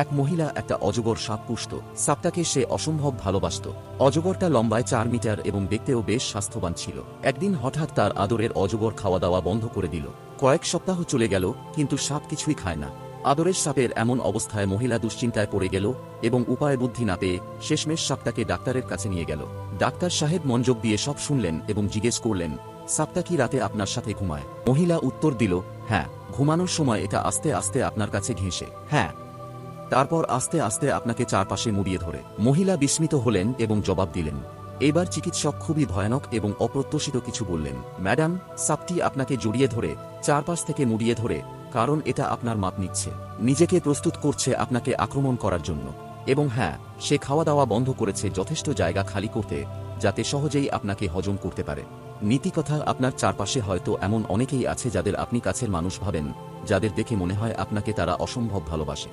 এক মহিলা একটা অজগর সাপ পুষত। সাপটাকে সে অসম্ভব ভালোবাসত। অজগরটা লম্বায় 4 মিটার এবং দেখতেও বেশ স্বাস্থ্যবান ছিল। একদিন হঠাৎ তার আদরের অজগর খাওয়া দাওয়া বন্ধ করে দিল। কয়েক সপ্তাহ চলে গেল, কিন্তু সাপ কিছুই খায় না। আদরের সাপের এমন অবস্থায় মহিলা দুশ্চিন্তায় পড়ে গেল এবং উপায় বুদ্ধি না পেয়ে শেষমেশ সাপটাকে ডাক্তারের কাছে নিয়ে গেল। ডাক্তার সাহেব মনোযোগ দিয়ে সব শুনলেন এবং জিজ্ঞেস করলেন, সাপটা কি রাতে আপনার সাথে ঘুমায়? মহিলা উত্তর দিল, হ্যাঁ, ঘুমানোর সময় এটা আস্তে আস্তে আপনার কাছে ঘেঁষে। হ্যাঁ, তারপর আস্তে আস্তে আপনাকে চারপাশে মুড়িয়ে ধরে। মহিলা বিস্মিত হলেন এবং জবাব দিলেন। এবার চিকিৎসক খুবই ভয়ানক এবং অপ্রত্যাশিত কিছু বললেন, ম্যাডাম, সাপটি আপনাকে জড়িয়ে ধরে, চারপাশ থেকে মুড়িয়ে ধরে, কারণ এটা আপনার মাপ নিচ্ছে, নিজেকে প্রস্তুত করছে আপনাকে আক্রমণ করার জন্য। এবং হ্যাঁ, সে খাওয়া দাওয়া বন্ধ করেছে যথেষ্ট জায়গা খালি করতে, যাতে সহজেই আপনাকে হজম করতে পারে। নীতিকথা, আপনার চারপাশে হয়তো এমন অনেকেই আছে যাদের আপনি কাছের মানুষ ভাবেন, যাদের দেখে মনে হয় আপনাকে তারা অসম্ভব ভালোবাসে।